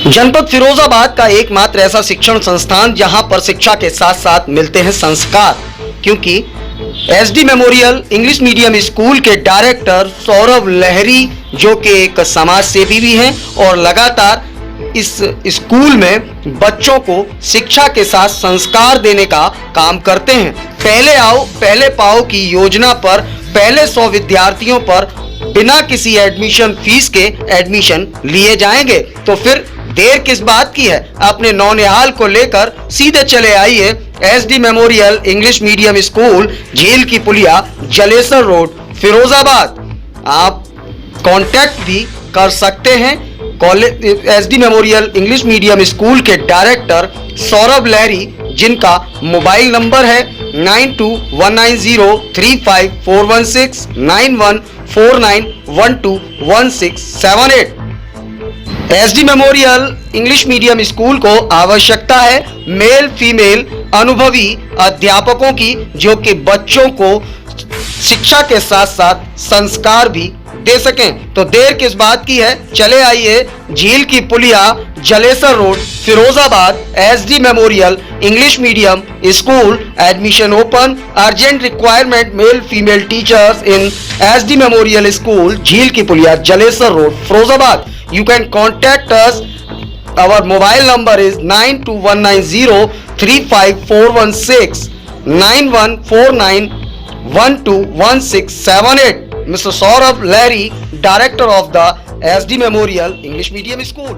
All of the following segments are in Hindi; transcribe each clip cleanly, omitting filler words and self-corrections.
जनपद फिरोजाबाद का एकमात्र ऐसा शिक्षण संस्थान जहां पर शिक्षा के साथ साथ मिलते हैं संस्कार, क्योंकि SD memorial English medium school के डायरेक्टर सौरभ लहरी जो कि एक समाज सेवी भी हैं और लगातार इस स्कूल में बच्चों को शिक्षा के साथ संस्कार देने का काम करते हैं। पहले आओ पहले पाओ की योजना पर पहले 100 विद्यार्थियों पर बिना किसी एडमिशन फीस के एडमिशन लिए जाएंगे। तो फिर देर किस बात की है, अपने नौनिहाल को लेकर सीधे चले आइए SD memorial English medium school, झील की पुलिया, जलेसर रोड, फिरोजाबाद। आप कांटेक्ट भी कर सकते हैं SD memorial English medium school के डायरेक्टर सौरभ लहरी, जिनका मोबाइल नंबर है 9219035416 9149121678। SD memorial English medium school को आवश्यकता है मेल फीमेल अनुभवी अध्यापकों की, जो कि बच्चों को शिक्षा के साथ साथ संस्कार भी दे सकें। तो देर किस बात की है, चले आइए झील की पुलिया, Jalesar road, Firozabad, SD memorial English medium school. Admission open, urgent requirement male female teachers in SD memorial school, झील की पुलिया, Jalesar road, Firozabad. You can contact us. Our mobile number is 9219035416 9149121678. Mr. Saurabh Lahiri, Director of the SD Memorial English Medium School.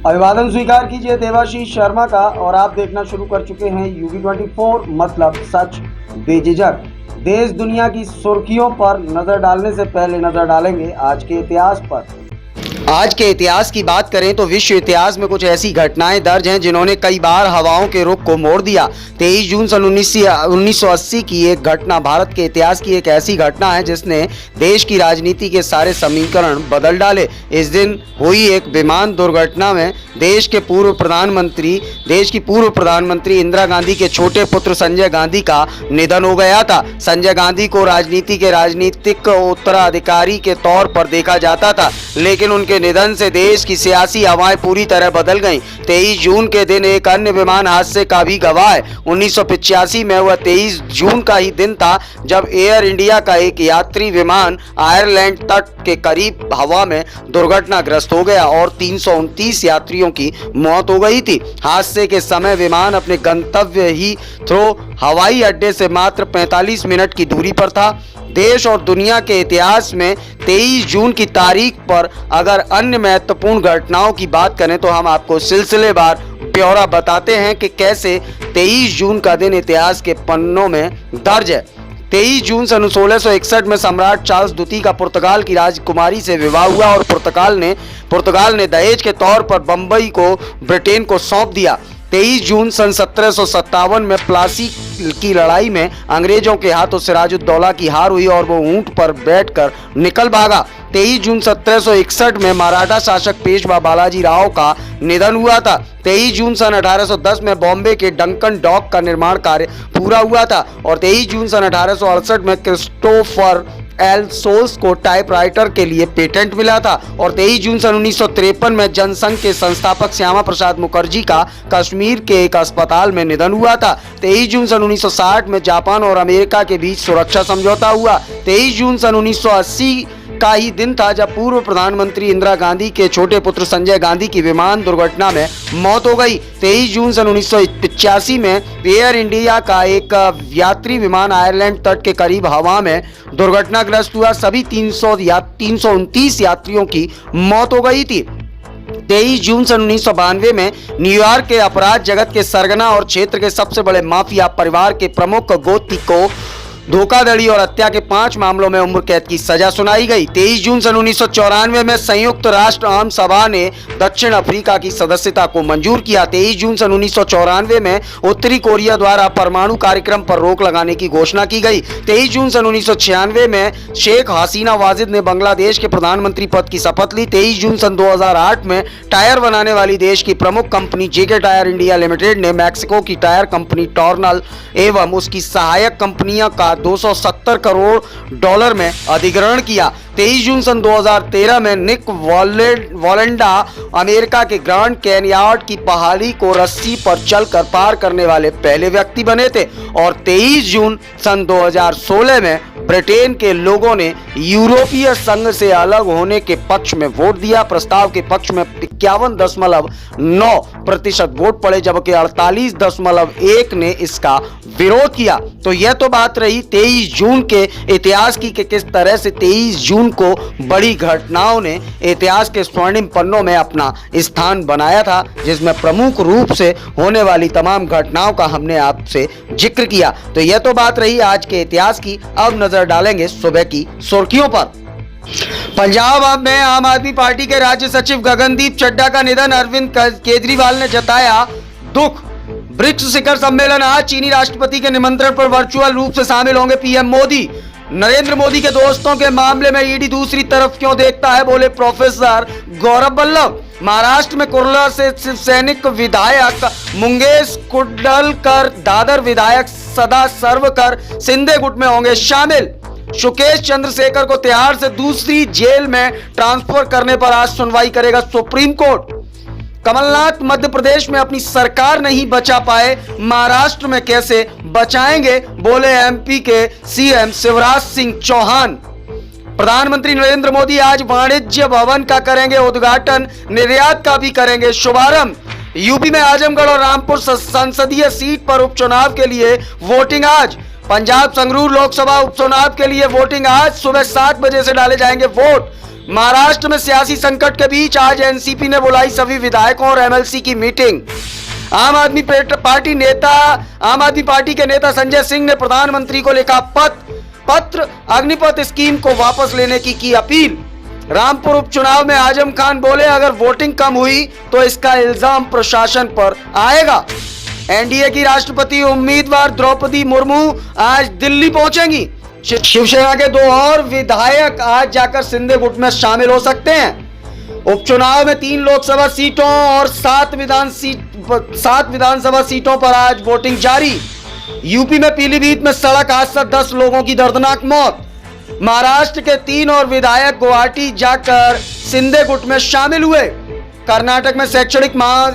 अभिवादन स्वीकार कीजिए देवाशीष शर्मा का, और आप देखना शुरू कर चुके हैं UB24, मतलब सच बेझिझक। देश दुनिया की सुर्खियों पर नजर डालने से पहले नजर डालेंगे आज के इतिहास पर। आज के इतिहास की बात करें तो विश्व इतिहास में कुछ ऐसी घटनाएं दर्ज हैं जिन्होंने कई बार हवाओं के रुख को मोड़ दिया। 23 जून सन 1980 की एक घटना भारत के इतिहास की एक ऐसी घटना है जिसने देश की राजनीति के सारे समीकरण बदल डाले। इस दिन हुई एक विमान दुर्घटना में देश की पूर्व प्रधानमंत्री इंदिरा गांधी के छोटे पुत्र संजय गांधी का निधन हो गया था। संजय गांधी को राजनीति के राजनीतिक उत्तराधिकारी के तौर पर देखा जाता था, लेकिन उनके निधन से देश की सियासी हवाएं पूरी तरह बदल गईं। 23 जून के दिन एक अन्य विमान हादसे का भी गवाह है। 1985 में वह 23 जून का ही दिन था जब एयर इंडिया का एक यात्री विमान आयरलैंड तट के करीब हवा में दुर्घटनाग्रस्त हो गया और 329 यात्रियों की मौत हो गई थी। हादसे के समय विमान अपने गंतव्य हीथ्रो हवाई अड्डे से मात्र 45 मिनट की दूरी पर था। देश और दुनिया के इतिहास में 23 जून की तारीख पर अगर अन्य महत्वपूर्ण घटनाओं की बात करें तो हम आपको सिलसिलेवार ब्यौरा बताते हैं कि कैसे 23 जून का दिन इतिहास के पन्नों में दर्ज है। 23 जून सन 1661 में सम्राट चार्ल्स द्वितीय का पुर्तगाल की राजकुमारी से विवाह हुआ और पुर्तगाल ने दहेज के तौर पर बंबई को ब्रिटेन को सौंप दिया। 23 जून सन 1757 में प्लासी की लड़ाई में अंग्रेजों के हाथों सिराजुद्दौला की हार हुई और वो ऊंट पर बैठकर निकल भागा। 23 जून 1761 में मराठा शासक पेशवा बालाजी राव का निधन हुआ था। 23 जून सन 1810 में बॉम्बे के डंकन डॉक का निर्माण कार्य पूरा हुआ था और 23 जून सन 1868 में क्रिस्टोफर एल सोल्स को टाइपराइटर के लिए पेटेंट मिला था और 23 जून सन 1953 में जनसंघ के संस्थापक श्यामा प्रसाद मुखर्जी का कश्मीर के एक अस्पताल में निधन हुआ था। 23 जून सन 1960 में जापान और अमेरिका के बीच सुरक्षा समझौता हुआ। 23 जून सन 1980 का ही दिन था जब पूर्व प्रधानमंत्री इंदिरा गांधी के छोटे पुत्र संजय गांधी की विमान दुर्घटना में मौत हो गई। 23 जून सन 1985 में एयर इंडिया का एक यात्री विमान आयरलैंड तट के करीब हवा में दुर्घटनाग्रस्त हुआ। सभी 329 यात्रियों की मौत हो गई थी। 23 जून सन 1992 में न्यूयॉर्क के अपराध जगत के सरगना और क्षेत्र के सबसे बड़े माफिया परिवार के प्रमुख गोत्ती को धोखाधड़ी और हत्या के 5 मामलों में उम्र कैद की सजा सुनाई गई। 23 जून सन 1994 में संयुक्त राष्ट्र आम सभा ने दक्षिण अफ्रीका की सदस्यता को मंजूर किया। 23 जून सन 1994 में उत्तरी कोरिया द्वारा परमाणु कार्यक्रम पर रोक लगाने की घोषणा की गई। 23 जून सन 1996 में शेख हसीना वाजिद ने बांग्लादेश के प्रधानमंत्री पद की शपथ ली। 23 जून सन 2008 में टायर बनाने वाली देश की प्रमुख कंपनी जेके टायर इंडिया लिमिटेड ने मैक्सिको की टायर कंपनी टॉर्नल एवं उसकी सहायक कंपनियों का $270 करोड़ में अधिग्रहण किया। 23 जून सन 2013 में निक वॉलेंडा अमेरिका के ग्रांड कैन्यन की पहाड़ी को रस्सी पर चलकर पार करने वाले पहले व्यक्ति बने थे और 23 जून सन 2016 में ब्रिटेन के लोगों ने यूरोपीय संघ से अलग होने के पक्ष में वोट दिया। प्रस्ताव के पक्ष में 51.9% वोट पड़े जबकि 48.1% ने इसका विरोध किया। तो यह तो बात रही 23 जून के इतिहास की कि किस तरह से 23 जून को बड़ी घटनाओं ने इतिहास के स्वर्णिम पन्नों में अपना स्थान बनाया था, जिसमें प्रमुख रूप से होने वाली तमाम घटनाओं का हमने आपसे जिक्र किया। तो यह तो बात रही आज के इतिहास की। अब नजर डालेंगे सुबह की सुर्खियों पर। पंजाब में आम आदमी पार्टी के राज्य सचिव गगनदीप चड्ढा का निधन, अरविंद केजरीवाल ने जताया दुख। ब्रिक्स शिखर सम्मेलन आज, चीनी राष्ट्रपति के निमंत्रण पर वर्चुअल रूप से शामिल होंगे पीएम मोदी। नरेंद्र मोदी के दोस्तों के मामले में ईडी दूसरी तरफ क्यों देखता है, बोले प्रोफेसर गौरव वल्लभ। महाराष्ट्र में कुर्ला से शिवसैनिक विधायक मुंगेश कुंडलकर, दादर विधायक सदा सर्वकर सिंधे गुट में होंगे शामिल। सुकेश चंद्रशेखर को तिहाड़ से दूसरी जेल में ट्रांसफर करने पर आज सुनवाई करेगा सुप्रीम कोर्ट। कमलनाथ मध्य प्रदेश में अपनी सरकार नहीं बचा पाए, महाराष्ट्र में कैसे बचाएंगे, बोले एमपी के सीएम शिवराज सिंह चौहान। प्रधानमंत्री नरेंद्र मोदी आज वाणिज्य भवन का करेंगे उद्घाटन, निर्यात का भी करेंगे शुभारंभ। यूपी में आजमगढ़ और रामपुर संसदीय सीट पर उपचुनाव के लिए वोटिंग आज। पंजाब संगरूर लोकसभा उपचुनाव के लिए वोटिंग आज सुबह 7 बजे से डाले जाएंगे वोट। महाराष्ट्र में सियासी संकट के बीच आज एनसीपी ने बुलाई सभी विधायकों और एमएलसी की मीटिंग। आम आदमी पार्टी के नेता संजय सिंह ने प्रधानमंत्री को लिखा पत्र, अग्निपथ स्कीम को वापस लेने की अपील। रामपुर उपचुनाव में आजम खान बोले अगर वोटिंग कम हुई तो इसका इल्जाम प्रशासन पर आएगा। एनडीए की राष्ट्रपति उम्मीदवार द्रौपदी मुर्मू आज दिल्ली पहुंचेंगी। शिवसेना के 2 और विधायक आज जाकर सिंधे गुट में शामिल हो सकते हैं। उपचुनाव में 3 लोकसभा सीटों और 7 विधानसभा सीटों पर आज वोटिंग जारी। यूपी में पीलीभीत में सड़क हादसा, 10 लोगों की दर्दनाक मौत। महाराष्ट्र के 3 और विधायक गुवाहाटी जाकर सिंधे गुट में शामिल हुए। कर्नाटक में शैक्षणिक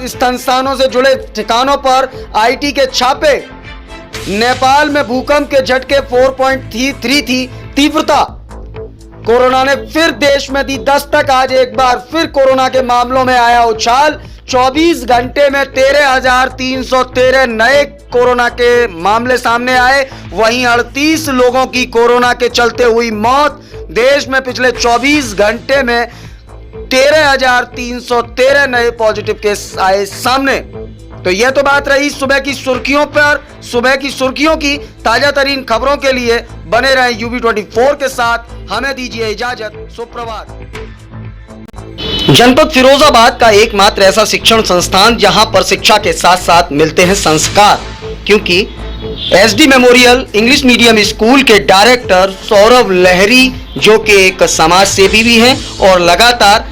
संस्थानों से जुड़े ठिकानों पर आईटी के छापे। नेपाल में भूकंप के झटके 4.3 थी तीव्रता। कोरोना ने फिर देश में दी दस्तक, आज एक बार फिर कोरोना के मामलों में आया उछाल। 24 घंटे में 13,313 नए कोरोना के मामले सामने आए, वहीं 38 लोगों की कोरोना के चलते हुई मौत। देश में पिछले 24 घंटे में 13,313 नए पॉजिटिव केस आए सामने। तो यह तो बात रही सुबह की सुर्खियों पर। सुबह की सुर्खियों की ताजा तरीन खबरों के लिए बने रहें UB24 के साथ। हमें दीजिए इजाजत, सुप्रभात। जनपद फिरोजाबाद का एकमात्र ऐसा शिक्षण संस्थान जहां पर शिक्षा के साथ साथ मिलते हैं संस्कार, क्योंकि SD memorial English medium school के डायरेक्टर सौरभ लहरी, जो कि एक समाज सेवी भी हैं और लगातार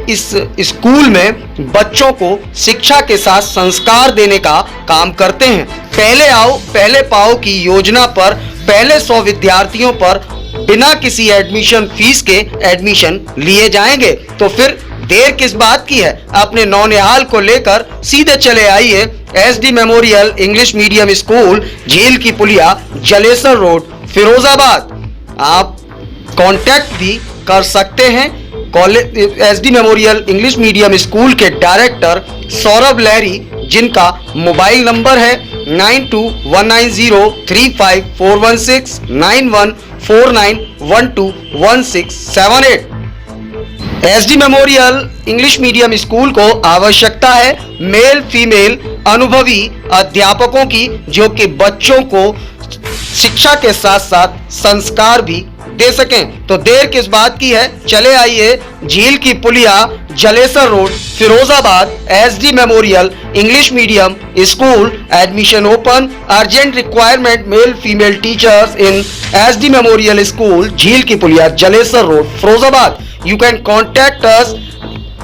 इस स्कूल में बच्चों को शिक्षा के साथ संस्कार देने का काम करते हैं। पहले आओ पहले पाओ की योजना पर पहले 100 विद्यार्थियों पर बिना किसी एडमिशन फीस के एडमिशन लिए जाएंगे। तो फिर देर किस बात की है, अपने नौनिहाल को लेकर सीधे चले आइए SD memorial English medium school, झील की पुलिया, जलेसर रोड, फिरोजाबाद। आप कांटेक्ट भी कर सकते हैं SD memorial English medium school के डायरेक्टर सौरभ लहरी, जिनका मोबाइल नंबर है 9219035416 9149121678। SD memorial English medium school को आवश्यकता है मेल फीमेल अनुभवी अध्यापकों की, जो कि बच्चों को शिक्षा के साथ साथ संस्कार भी दे सकें। तो देर किस बात की है, चले आइए झील की पुलिया, Jalesar road, Firozabad, SD memorial English medium school. Admission open, urgent requirement male female teachers in SD memorial school, झील की पुलिया, Jalesar road, Firozabad. You can contact us.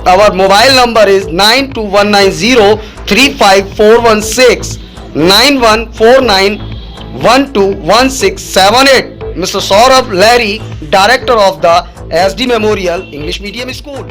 Our mobile number is 9219035416 9149 121678. Mr. Saurabh Larry, Director of the SD Memorial English Medium School.